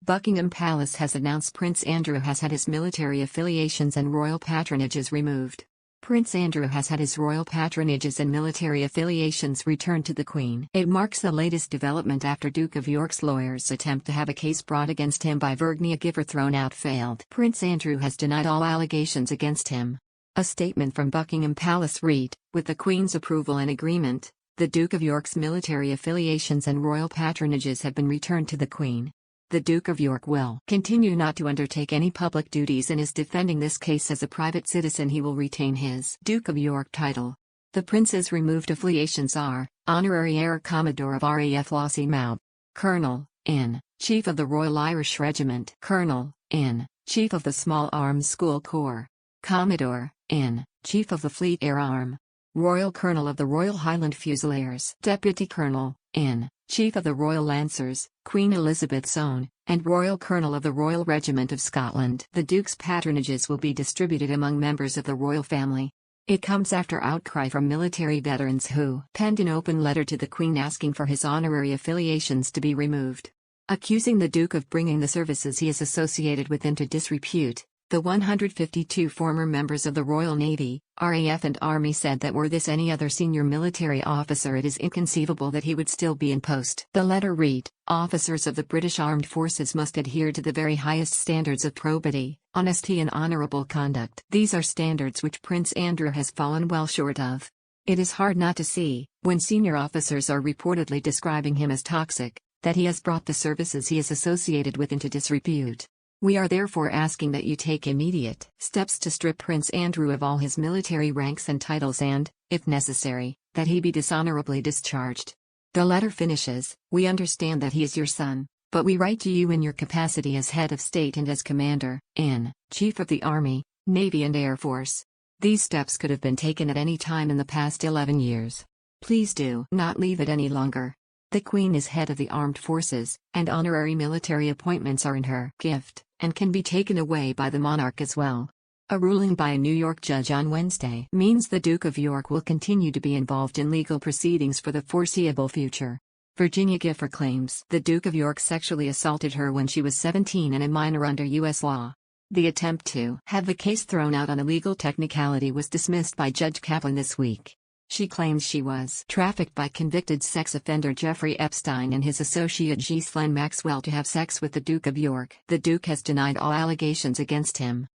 Buckingham Palace has announced Prince Andrew has had his military affiliations and royal patronages removed. Prince Andrew has had his royal patronages and military affiliations returned to the Queen. It marks the latest development after Duke of York's lawyers' attempt to have a case brought against him by Virginia Gifford thrown out failed. Prince Andrew has denied all allegations against him. A statement from Buckingham Palace read, "With the Queen's approval and agreement, the Duke of York's military affiliations and royal patronages have been returned to the Queen. The Duke of York will continue not to undertake any public duties and is defending this case as a private citizen. He will retain his Duke of York title." The Prince's removed affiliations are, Honorary Air Commodore of RAF Lossiemouth, Colonel, in, Chief of the Royal Irish Regiment, Colonel, in, Chief of the Small Arms School Corps, Commodore, in, Chief of the Fleet Air Arm, Royal Colonel of the Royal Highland Fusiliers, Deputy Colonel, in, Chief of the Royal Lancers, Queen Elizabeth's Own, and Royal Colonel of the Royal Regiment of Scotland. The Duke's patronages will be distributed among members of the royal family. It comes after outcry from military veterans who penned an open letter to the Queen asking for his honorary affiliations to be removed. Accusing the Duke of bringing the services he is associated with into disrepute, the 152 former members of the Royal Navy, RAF and Army said that were this any other senior military officer, it is inconceivable that he would still be in post. The letter read, "Officers of the British Armed Forces must adhere to the very highest standards of probity, honesty and honourable conduct. These are standards which Prince Andrew has fallen well short of. It is hard not to see, when senior officers are reportedly describing him as toxic, that he has brought the services he is associated with into disrepute. We are therefore asking that you take immediate steps to strip Prince Andrew of all his military ranks and titles and, if necessary, that he be dishonorably discharged." The letter finishes, "We understand that he is your son, but we write to you in your capacity as head of state and as commander, in, Chief of the Army, Navy and Air Force. These steps could have been taken at any time in the past 11 years. Please do not leave it any longer. The Queen is head of the armed forces, and honorary military appointments are in her gift, and can be taken away by the monarch as well." A ruling by a New York judge on Wednesday means the Duke of York will continue to be involved in legal proceedings for the foreseeable future. Virginia Gifford claims the Duke of York sexually assaulted her when she was 17 and a minor under U.S. law. The attempt to have the case thrown out on a legal technicality was dismissed by Judge Kaplan this week. She claims she was trafficked by convicted sex offender Jeffrey Epstein and his associate Ghislaine Maxwell to have sex with the Duke of York. The Duke has denied all allegations against him.